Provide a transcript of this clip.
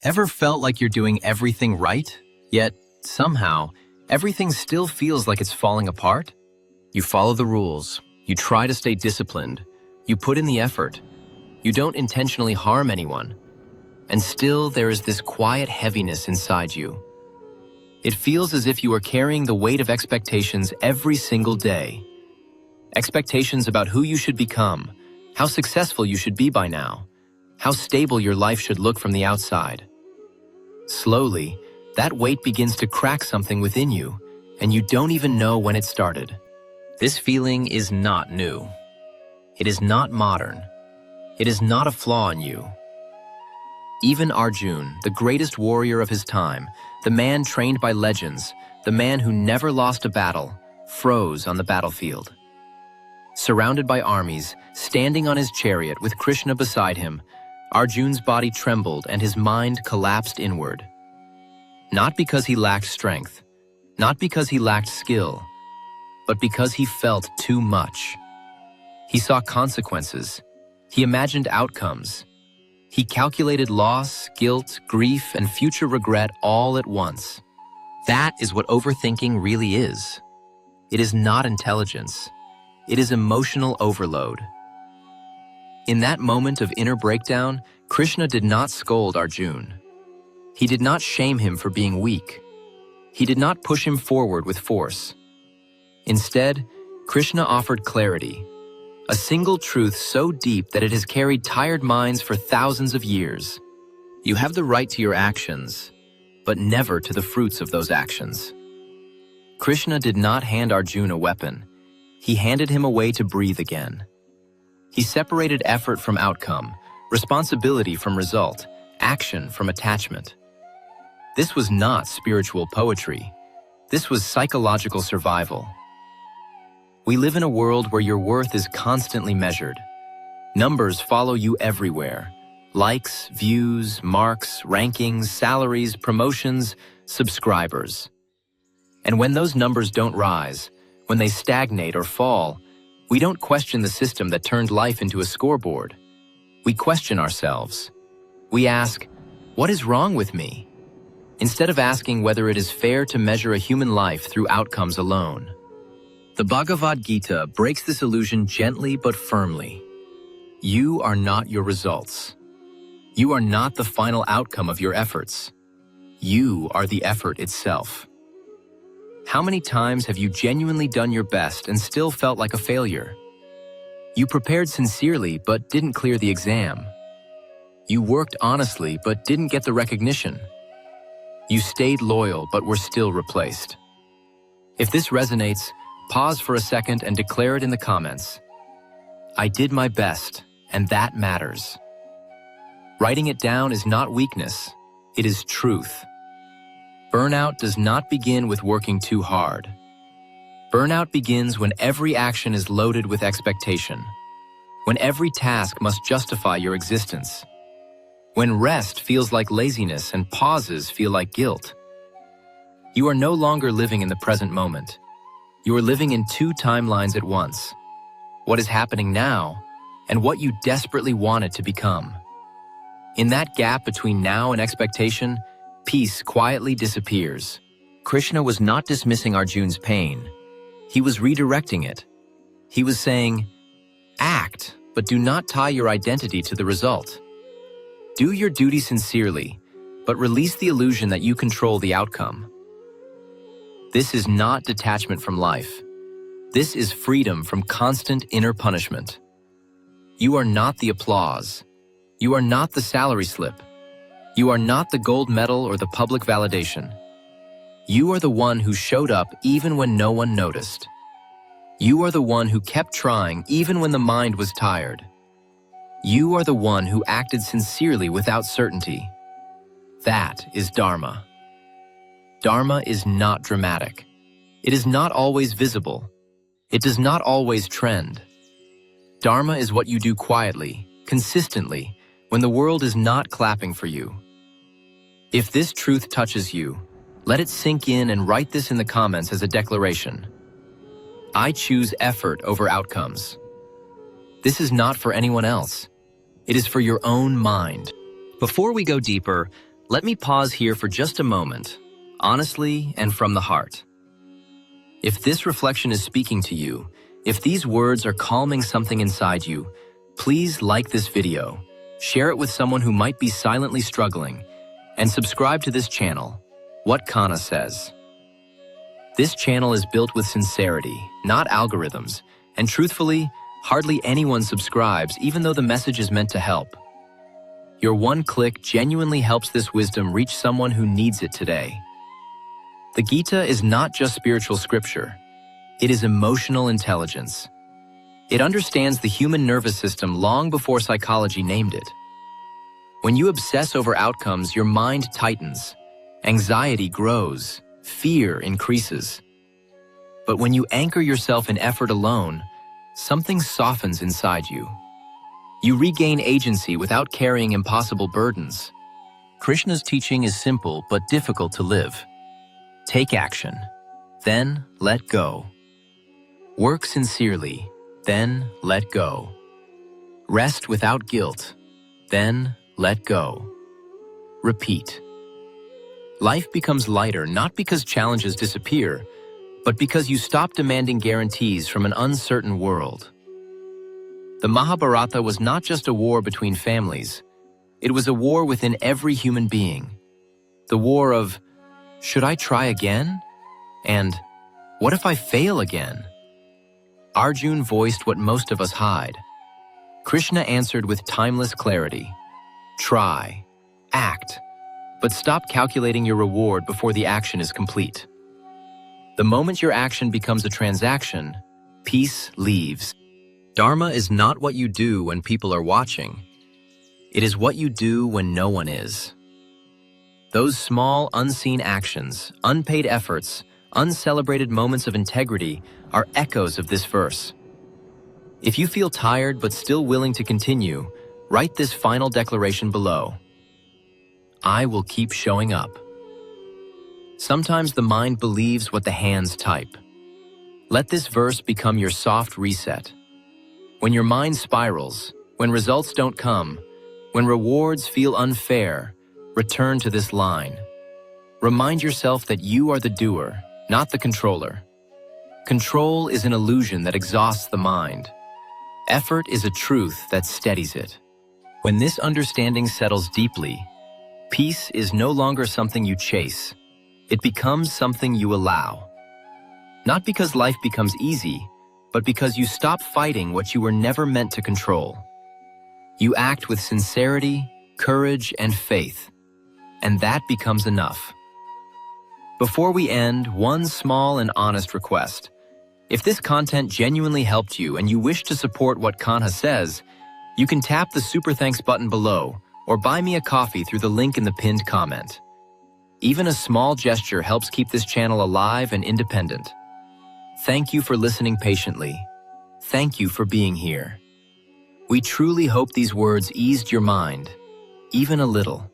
Ever felt like you're doing everything right, yet somehow everything still feels like it's falling apart? You follow the rules, you try to stay disciplined, you put in the effort, you don't intentionally harm anyone, and still there is this quiet heaviness inside you. It feels as if you are carrying the weight of expectations every single day. Expectations about who you should become, how successful you should be by now, how stable your life should look from the outside. Slowly, that weight begins to crack something within you, and you don't even know when it started. This feeling is not new. It is not modern. It is not a flaw in you. Even Arjun, the greatest warrior of his time, the man trained by legends, the man who never lost a battle, froze on the battlefield. Surrounded by armies, standing on his chariot with Krishna beside him, Arjun's body trembled and his mind collapsed inward. Not because he lacked strength, not because he lacked skill, but because he felt too much. He saw consequences. He imagined outcomes. He calculated loss, guilt, grief, and future regret all at once. That is what overthinking really is. It is not intelligence. It is emotional overload. In that moment of inner breakdown, Krishna did not scold Arjun. He did not shame him for being weak. He did not push him forward with force. Instead, Krishna offered clarity, a single truth so deep that it has carried tired minds for thousands of years. You have the right to your actions, but never to the fruits of those actions. Krishna did not hand Arjun a weapon. He handed him a way to breathe again. He separated effort from outcome, responsibility from result, action from attachment. This was not spiritual poetry. This was psychological survival. We live in a world where your worth is constantly measured. Numbers follow you everywhere. Likes, views, marks, rankings, salaries, promotions, subscribers. And when those numbers don't rise, when they stagnate or fall, we don't question the system that turned life into a scoreboard. We question ourselves. We ask, what is wrong with me? Instead of asking whether it is fair to measure a human life through outcomes alone. The Bhagavad Gita breaks this illusion gently but firmly. You are not your results. You are not the final outcome of your efforts. You are the effort itself. How many times have you genuinely done your best and still felt like a failure? You prepared sincerely but didn't clear the exam. You worked honestly but didn't get the recognition. You stayed loyal but were still replaced. If this resonates, pause for a second and declare it in the comments. I did my best, and that matters. Writing it down is not weakness, it is truth. Burnout does not begin with working too hard. Burnout begins when every action is loaded with expectation, when every task must justify your existence, when rest feels like laziness and pauses feel like guilt. You are no longer living in the present moment. You are living in two timelines at once. What is happening now and what you desperately wanted to become. In that gap between now and expectation, peace quietly disappears. Krishna was not dismissing Arjun's pain. He was redirecting it. He was saying, act, but do not tie your identity to the result. Do your duty sincerely, but release the illusion that you control the outcome. This is not detachment from life. This is freedom from constant inner punishment. You are not the applause. You are not the salary slip. You are not the gold medal or the public validation. You are the one who showed up even when no one noticed. You are the one who kept trying even when the mind was tired. You are the one who acted sincerely without certainty. That is Dharma. Dharma is not dramatic. It is not always visible. It does not always trend. Dharma is what you do quietly, consistently, when the world is not clapping for you. If this truth touches you, let it sink in and write this in the comments as a declaration. I choose effort over outcomes. This is not for anyone else. It is for your own mind. Before we go deeper, Let me pause here for just a moment, honestly and from the heart. If this reflection is speaking to you, if these words are calming something inside you, please like this video, share it with someone who might be silently struggling, and subscribe to this channel, What Kanha Says. This channel is built with sincerity, not algorithms, and truthfully, hardly anyone subscribes even though the message is meant to help. Your one click genuinely helps this wisdom reach someone who needs it today. The Gita is not just spiritual scripture. It is emotional intelligence. It understands the human nervous system long before psychology named it. When you obsess over outcomes, your mind tightens, anxiety grows, fear increases. But when you anchor yourself in effort alone, something softens inside you. You regain agency without carrying impossible burdens. Krishna's teaching is simple but difficult to live. Take action, then let go. Work sincerely, then let go. Rest without guilt, then let go. Repeat. Life becomes lighter not because challenges disappear, but because you stop demanding guarantees from an uncertain world. The Mahabharata was not just a war between families. It was a war within every human being. The war of, should I try again? And what if I fail again? Arjun voiced what most of us hide. Krishna answered with timeless clarity. Try, act, but stop calculating your reward before the action is complete. The moment your action becomes a transaction, peace leaves. Dharma is not what you do when people are watching. It is what you do when no one is. Those small, unseen actions, unpaid efforts, uncelebrated moments of integrity are echoes of this verse. If you feel tired but still willing to continue, write this final declaration below. I will keep showing up. Sometimes the mind believes what the hands type. Let this verse become your soft reset. When your mind spirals, when results don't come, when rewards feel unfair, return to this line. Remind yourself that you are the doer, not the controller. Control is an illusion that exhausts the mind. Effort is a truth that steadies it. When this understanding settles deeply, peace is no longer something you chase. It becomes something you allow. Not because life becomes easy, but because you stop fighting what you were never meant to control. You act with sincerity, courage, and faith, and that becomes enough. Before we end, one small and honest request. If this content genuinely helped you and you wish to support What Kanha Says, you can tap the Super Thanks button below or buy me a coffee through the link in the pinned comment. Even a small gesture helps keep this channel alive and independent. Thank you for listening patiently. Thank you for being here. We truly hope these words eased your mind, even a little.